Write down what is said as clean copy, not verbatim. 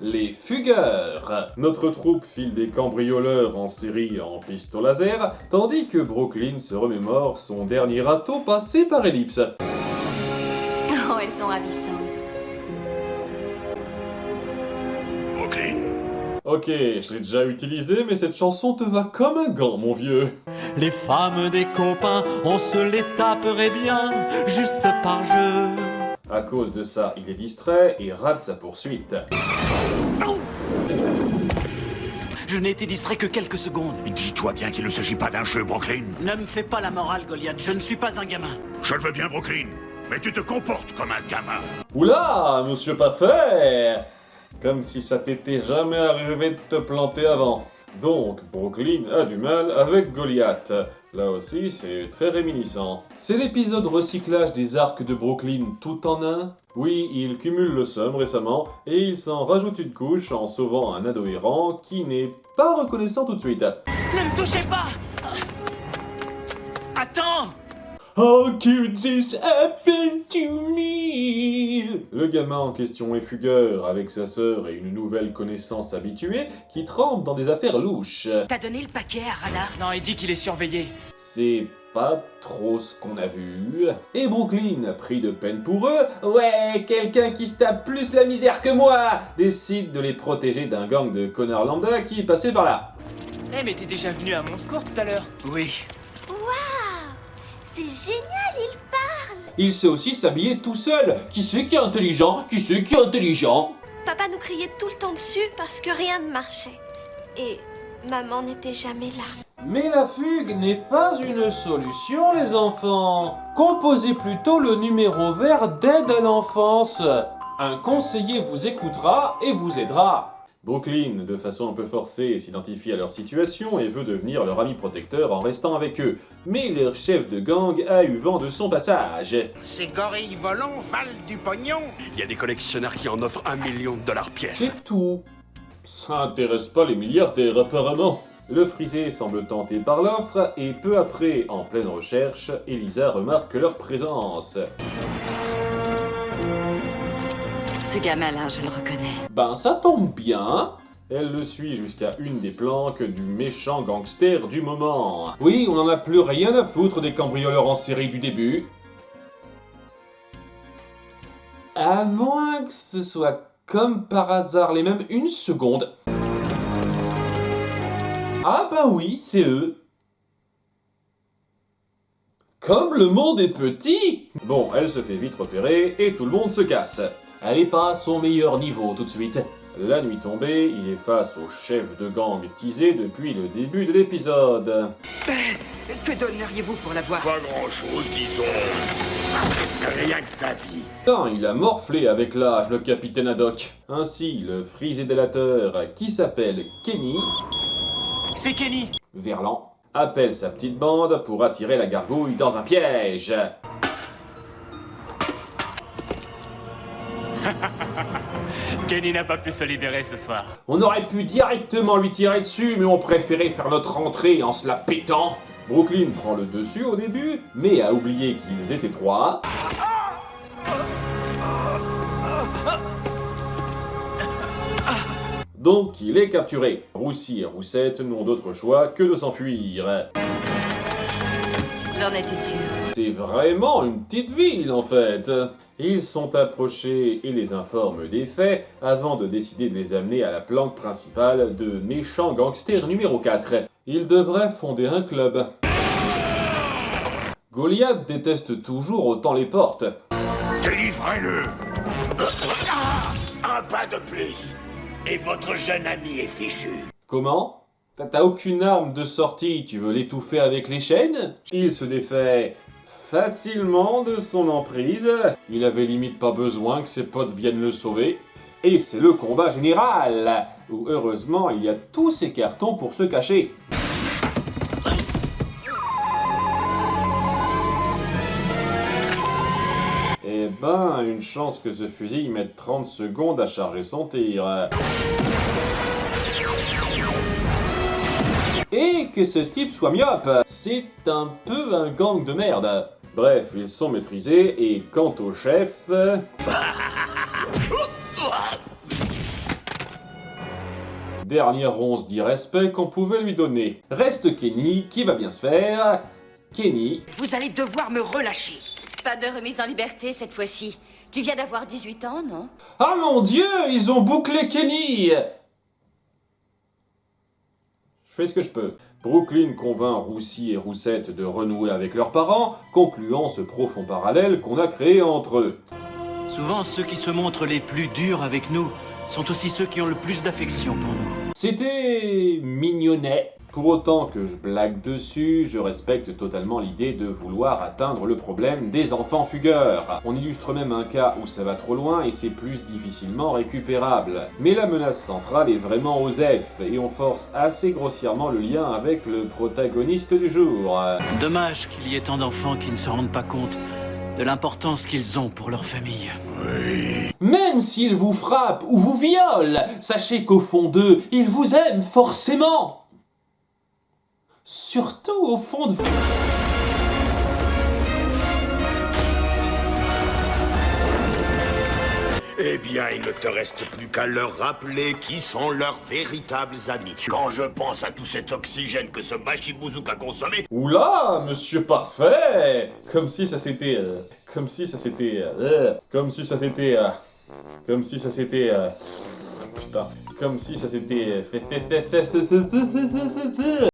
Les Fugueurs. Notre troupe file des cambrioleurs en série en piston laser, tandis que Brooklyn se remémore son dernier râteau passé par Ellipse. Oh, elles sont ravissantes. Brooklyn. Ok, je l'ai déjà utilisé, mais cette chanson te va comme un gant, mon vieux. Les femmes des copains, on se les taperait bien, juste par jeu. À cause de ça, il est distrait et rate sa poursuite. Je n'ai été distrait que quelques secondes. Dis-toi bien qu'il ne s'agit pas d'un jeu, Brooklyn. Ne me fais pas la morale, Goliath, je ne suis pas un gamin. Je le veux bien, Brooklyn, mais tu te comportes comme un gamin. Oula, monsieur Parfait! Comme si ça t'était jamais arrivé de te planter avant. Donc, Brooklyn a du mal avec Goliath. Là aussi, c'est très réminiscent. C'est l'épisode recyclage des arcs de Brooklyn tout en un. Oui, il cumule le somme récemment, et il s'en rajoute une couche en sauvant un ado errant qui n'est pas reconnaissant tout de suite. Ne me touchez pas! Attends! How could this happen to me? Le gamin en question est fugueur avec sa sœur et une nouvelle connaissance habituée qui trempe dans des affaires louches. T'as donné le paquet à Radar? Non, il dit qu'il est surveillé. C'est pas trop ce qu'on a vu. Et Brooklyn, pris de peine pour eux, ouais, quelqu'un qui se tape plus la misère que moi, décide de les protéger d'un gang de connards lambda qui est passé par là. Eh, mais t'es déjà venu à mon secours tout à l'heure. Oui. C'est génial, il parle. Il sait aussi s'habiller tout seul. Qui c'est qui est intelligent? Qui c'est qui est intelligent? Papa nous criait tout le temps dessus parce que rien ne marchait. Et maman n'était jamais là. Mais la fugue n'est pas une solution, les enfants. Composez plutôt le numéro vert d'aide à l'enfance. Un conseiller vous écoutera et vous aidera. Brooklyn, de façon un peu forcée, s'identifie à leur situation et veut devenir leur ami protecteur en restant avec eux. Mais leur chef de gang a eu vent de son passage. Ces gorilles volants valent du pognon. Il y a des collectionneurs qui en offrent $1 million pièce. C'est tout. Ça intéresse pas les milliardaires apparemment. Le frisé semble tenté par l'offre et peu après, en pleine recherche, Elisa remarque leur présence. Ce gamin-là, je le reconnais. Ben ça tombe bien. Elle le suit jusqu'à une des planques du méchant gangster du moment. Oui, on en a plus rien à foutre des cambrioleurs en série du début. À moins que ce soit comme par hasard les mêmes une seconde. Ah ben oui, c'est eux. Comme le monde est petit. Bon, elle se fait vite repérer et tout le monde se casse. Elle est pas à son meilleur niveau tout de suite. La nuit tombée, il est face au chef de gang teasé depuis le début de l'épisode. Que donneriez-vous pour la voir? Pas grand-chose, disons. Rien que ta vie. Putain, il a morflé avec l'âge, le capitaine Haddock. Ainsi, le frisé délateur, qui s'appelle Kenny, C'est Kenny. Verlan, appelle sa petite bande pour attirer la gargouille dans un piège. Kenny n'a pas pu se libérer ce soir. On aurait pu directement lui tirer dessus, mais on préférait faire notre entrée en se la pétant. Brooklyn prend le dessus au début, mais a oublié qu'ils étaient trois. Donc il est capturé. Roussi et Roussette n'ont d'autre choix que de s'enfuir. J'en étais sûre. C'est vraiment une petite ville en fait. Ils sont approchés et les informent des faits avant de décider de les amener à la planque principale de méchant gangster numéro 4. Ils devraient fonder un club. Goliath déteste toujours autant les portes. Délivrez-le. Un pas de plus. Et votre jeune ami est fichu. Comment? T'as aucune arme de sortie, tu veux l'étouffer avec les chaînes? Il se défait facilement de son emprise. Il avait limite pas besoin que ses potes viennent le sauver. Et c'est le combat général, où heureusement il y a tous ces cartons pour se cacher. Eh ben, une chance que ce fusil mette 30 secondes à charger son tir. Et que ce type soit myope. C'est un peu un gang de merde. Bref, ils sont maîtrisés, et quant au chef... Dernière once d'irrespect qu'on pouvait lui donner. Reste Kenny, qui va bien se faire. Kenny. Vous allez devoir me relâcher. Pas de remise en liberté cette fois-ci. Tu viens d'avoir 18 ans, non? Ah mon Dieu, ils ont bouclé Kenny! Je fais ce que je peux. Brooklyn convainc Roussy et Roussette de renouer avec leurs parents, concluant ce profond parallèle qu'on a créé entre eux. Souvent, ceux qui se montrent les plus durs avec nous sont aussi ceux qui ont le plus d'affection pour nous. C'était mignonnet. Pour autant que je blague dessus, je respecte totalement l'idée de vouloir atteindre le problème des enfants fugueurs. On illustre même un cas où ça va trop loin et c'est plus difficilement récupérable. Mais la menace centrale est vraiment Osef, et on force assez grossièrement le lien avec le protagoniste du jour. Dommage qu'il y ait tant d'enfants qui ne se rendent pas compte de l'importance qu'ils ont pour leur famille. Même s'ils vous frappent ou vous violent, sachez qu'au fond d'eux, ils vous aiment forcément. Surtout au fond de... Eh bien, il ne te reste plus qu'à leur rappeler qui sont leurs véritables amis. Quand je pense à tout cet oxygène que ce Bachibouzouk a consommé... Oula, monsieur parfait! Comme si ça s'était... Comme si ça s'était... Putain. Comme si ça s'était...